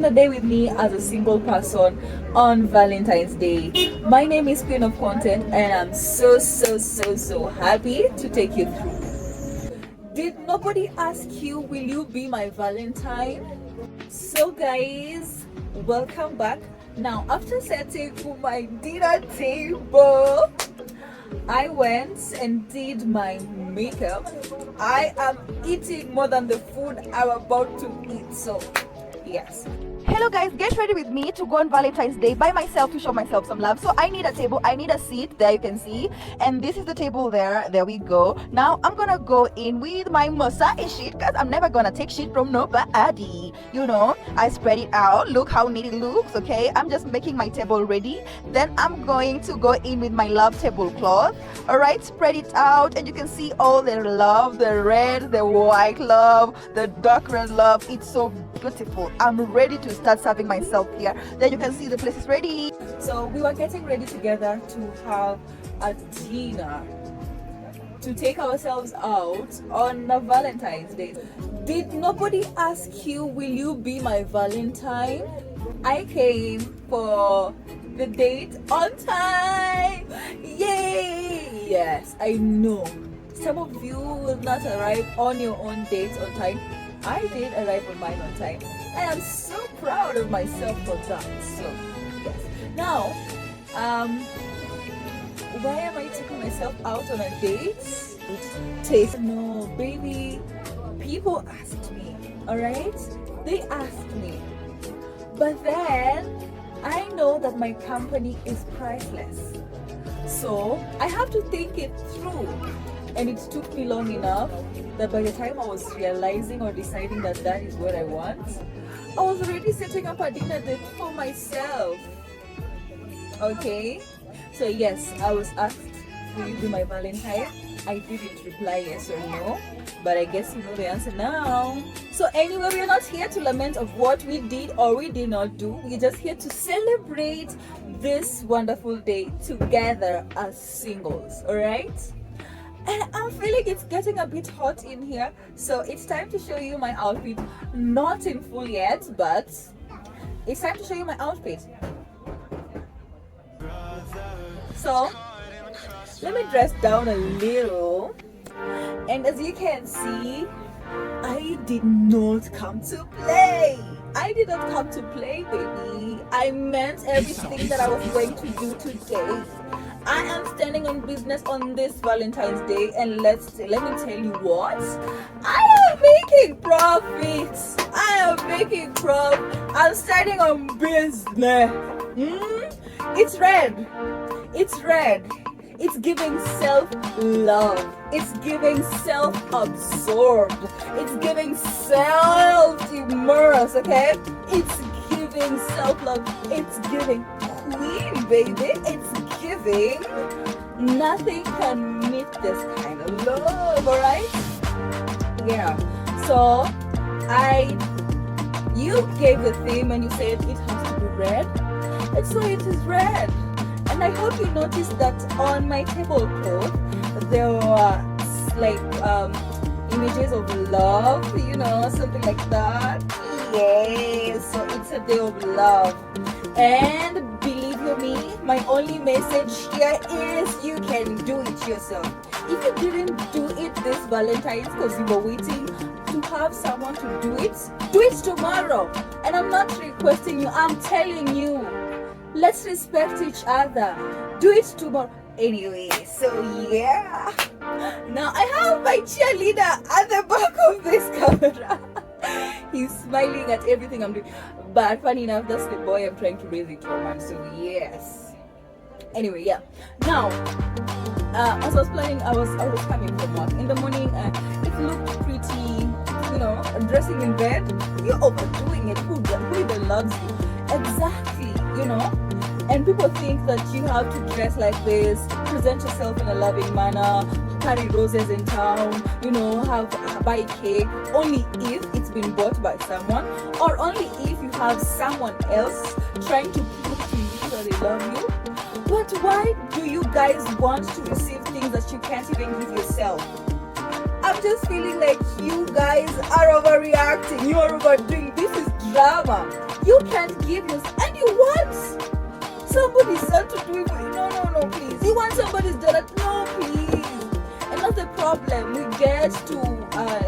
The day with me as a single person on Valentine's Day. My name is Queen of Content and I'm so happy to take you through. Did nobody ask you, will you be my Valentine? So guys, welcome back. Now after setting for my dinner table, I went and did my makeup. I am eating more than the food I'm about to eat, so yes. Hello guys, get ready with me to go on Valentine's Day by myself to show myself some love. So I need a table, I need a seat, there you can see, and this is the table there we go. Now I'm gonna go in with my Masai sheet because I'm never gonna take shit from nobody. You know, I spread it out, look how neat it looks. Okay, I'm just making my table ready. Then I'm going to go in with my love tablecloth. All right, spread it out and you can see all the love, the red, the white love, the dark red love. It's so beautiful. I'm ready to start serving myself here. Then you can see the place is ready. So we were getting ready together to have a dinner, to take ourselves out on a Valentine's Day. Did nobody ask you, will you be my Valentine? I came for the date on time. Yay! Yes, I know some of you will not arrive on your own dates on time. I did arrive on mine on time. I am so proud of myself for that. So yes. Now, why am I taking myself out on a date? Taste. No, baby. People asked me. Alright? They asked me. But then I know that my company is priceless. So I have to think it through. And it took me long enough that by the time I was realizing or deciding that that is what I want, I was already setting up a dinner date for myself. Okay? So yes, I was asked, will you be my Valentine? I didn't reply yes or no, but I guess you know the answer now. So anyway, we're not here to lament of what we did or we did not do. We're just here to celebrate this wonderful day together as singles. Alright? And I'm feeling it's getting a bit hot in here, so it's time to show you my outfit. Not in full yet, but it's time to show you my outfit. So let me dress down a little, and as you can see, I did not come to play. I did not come to play, baby. I meant everything that I was going to do today. I am standing on business on this Valentine's Day, and let me tell you what, I am making profits. I am making profit. I'm standing on business. It's red. It's red. It's giving self-love. It's giving self-absorbed. It's giving self-immersed, okay? It's giving self-love. It's giving queen, baby. It's giving. Nothing can meet this kind of love, alright? Yeah. So, you gave the theme and you said it has to be red. And so it is red. And I hope you noticed that on my tablecloth there were like images of love, you know, something like that. Yes, so it's a day of love. And believe you me, my only message here is you can do it yourself. If you didn't do it this Valentine's because you were waiting to have someone to do it tomorrow. And I'm not requesting you, I'm telling you. Let's respect each other. Do it tomorrow. Anyway, so yeah. Now I have my cheerleader at the back of this camera. He's smiling at everything I'm doing. But funny enough, that's the boy I'm trying to raise it for, man. So yes. Anyway, yeah. Now, as I was planning, I was coming from work in the morning. It looked pretty, you know, dressing in bed. You're overdoing it. Who even loves you? Exactly, you know. And people think that you have to dress like this, present yourself in a loving manner, carry roses in town, you know, buy cake, only if it's been bought by someone, or only if you have someone else trying to prove to you that they love you. But why do you guys want to receive things that you can't even give yourself? I'm just feeling like you guys are overreacting. You are overdoing. This is drama. You give yourself, and you want somebody's son to do it for you. No, please. You want somebody's daughter? No, please. And that's the problem. We get to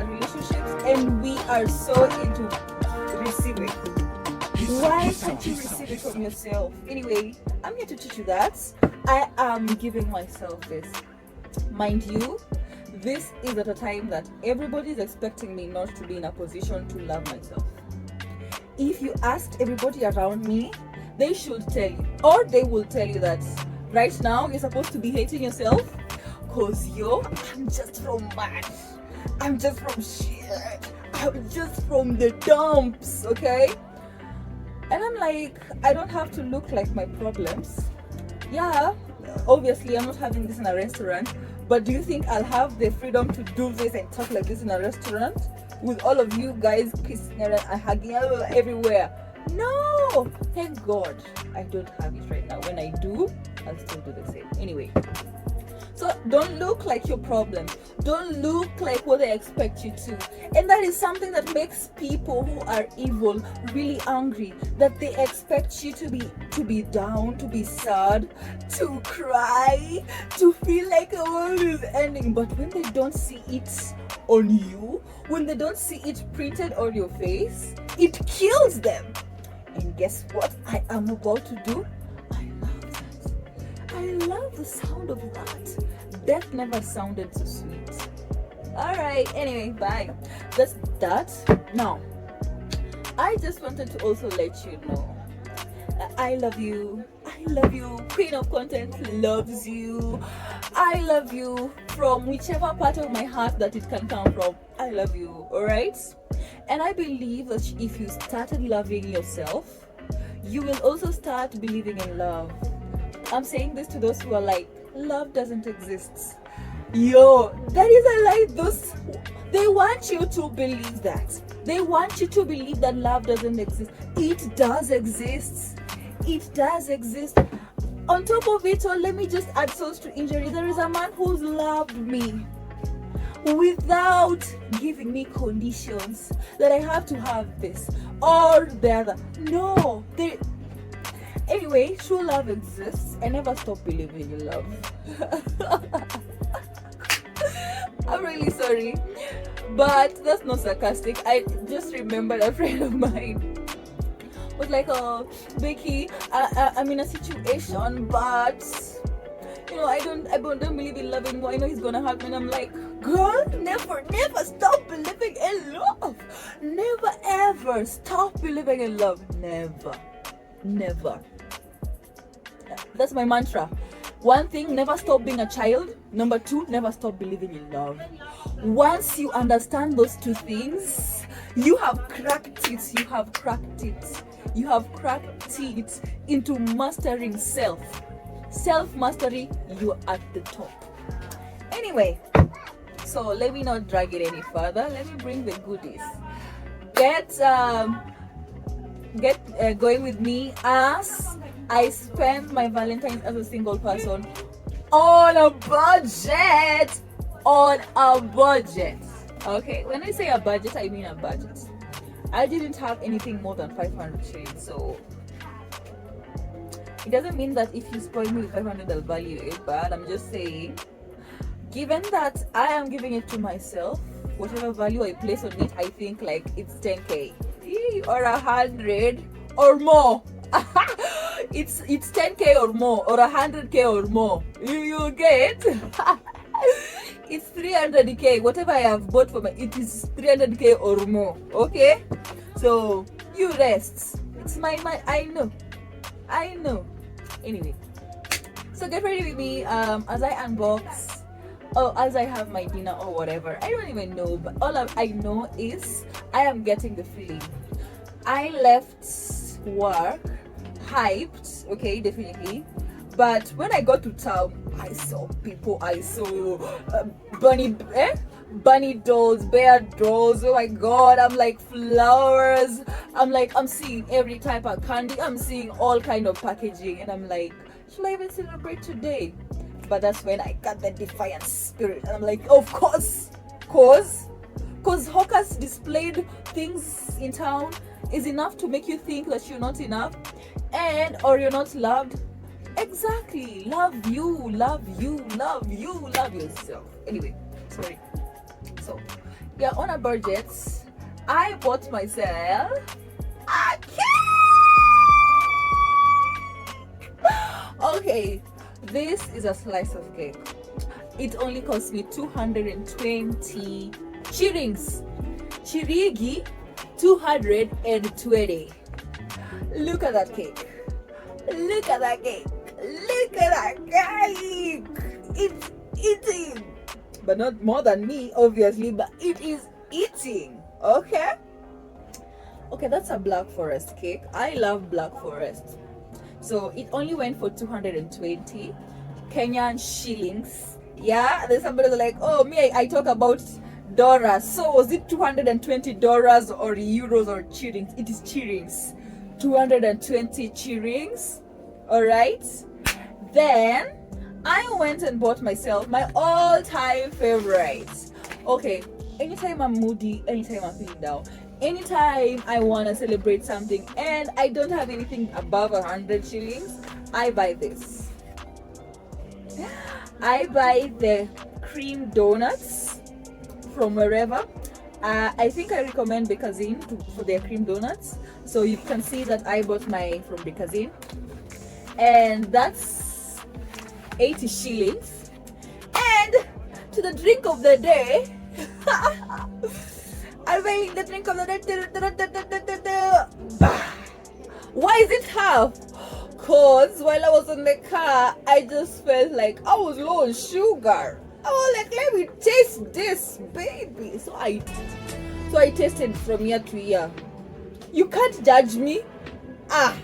relationships and we are so into receiving. Why can't you receive it from yourself? Anyway, I'm here to teach you that. I am giving myself this. Mind you, this is at a time that everybody is expecting me not to be in a position to love myself. If you asked everybody around me, they should tell you, or they will tell you that right now you're supposed to be hating yourself because I'm just from mad. I'm just from shit. I'm just from the dumps, okay? And I'm like, I don't have to look like my problems. Yeah, obviously I'm not having this in a restaurant, but do you think I'll have the freedom to do this and talk like this in a restaurant with all of you guys kissing and hugging everywhere? No, thank God I don't have it right now. When I do, I'll still do the same. Anyway, so don't look like your problem. Don't look like what they expect you to. And that is something that makes people who are evil really angry. That they expect you to be down, to be sad, to cry, to feel like the world is ending. But when they don't see it on you, when they don't see it printed on your face, it kills them. And guess what I am about to do? I love that. I love the sound of that. Death never sounded so sweet. Alright, anyway, bye. That's that. Now, I just wanted to also let you know, I love you. I love you. Queen of Content loves you. I love you from whichever part of my heart that it can come from. I love you, alright? And I believe that if you started loving yourself, you will also start believing in love. I'm saying this to those who are like, love doesn't exist. Yo, that is a lie. They want you to believe that. They want you to believe that love doesn't exist. It does exist. It does exist. On top of it all, let me just add salt to injury. There is a man who's loved me without giving me conditions that I have to have this or the other. No, anyway, true love exists. I never stop believing in love. I'm really sorry, but that's not sarcastic. I just remembered a friend of mine was like, oh, Becky, I'm in a situation, but I don't believe in love anymore. I know he's gonna hurt me. And I'm like, girl, never stop believing in love. Never ever stop believing in love. Never. That's my mantra. One thing, never stop being a child. Number two, never stop believing in love. Once you understand those two things, you have cracked it. You have cracked it into mastering self. Self-mastery, you're at the top. Anyway, so let me not drag it any further. Let me bring the goodies. Get going with me as I spend my Valentine's as a single person on a budget. Okay, when I say a budget, I mean a budget. I didn't have anything more than 500 shillings, so it doesn't mean that if you spoil me with 500 I'll value it, but I'm just saying, given that I am giving it to myself, whatever value I place on it, I think like it's 10k or 100 or more. it's 10k or more or 100k or more. You get it's 300k. Whatever I have bought for it is 300k or more. Okay, so you rest. It's my I know. Anyway, so get ready with me as I unbox or as I have my dinner or whatever. I don't even know, but all I know is I am getting the feeling. I left work hyped, okay, definitely, but when I got to town, I saw people. I saw bunny dolls, bear dolls. Oh my god, I'm like flowers. I'm seeing every type of candy. I'm seeing all kind of packaging, and I'm like, should I even celebrate today? But that's when I got the defiant spirit, and I'm like, of course, cause hawkers displayed things in town, is enough to make you think that you're not enough and or you're not loved. Exactly. Love you, love you, love you, love yourself. Anyway, sorry. So yeah, on a budget, I bought myself a cake. Okay, this is a slice of cake. It only cost me 220 shillings. Chirigi 220. Look at that cake. Look at that cake. Look at that cake. It's eating. But not more than me, obviously, but it is eating. Okay? Okay, that's a Black Forest cake. I love Black Forest. So it only went for 220 Kenyan shillings. Yeah, there's somebody like, oh, me, I talk about dollars. So was it $220 or euros or shillings? It is shillings. 220 shillings. All right. Then I went and bought myself my all-time favorite. Okay, anytime I'm moody, anytime I'm feeling down, anytime I want to celebrate something and I don't have anything above 100 shillings, I buy this. I buy the cream donuts from wherever. I think I recommend Becazine for their cream donuts. So you can see that I bought my from Becazine. And that's 80 shillings. And to the drink of the day, I'm buying the drink of the day. Why is it half? Cause while I was in the car, I just felt like I was low on sugar. I was like, let me taste this, baby. So I tasted from year to year. You can't judge me. I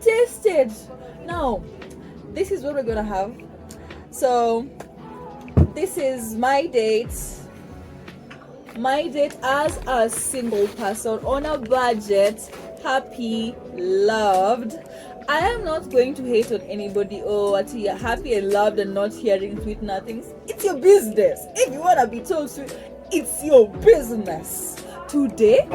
tasted. Now, this is what we're gonna have. So this is my date. My date as a single person on a budget, happy, loved. I am not going to hate on anybody. Oh, what you're happy and loved and not hearing sweet nothings. It's your business. If you wanna be told sweet, it's your business. Today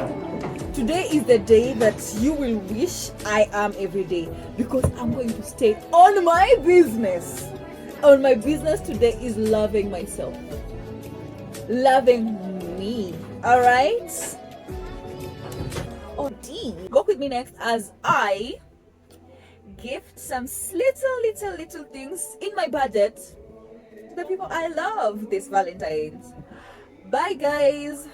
is the day that you will wish I am every day, because I'm going to stay on my business. On my business today is loving myself, loving me. All right. Oh, D. Walk with me next as I gift some little things in my budget to the people I love this Valentine's. Bye, guys.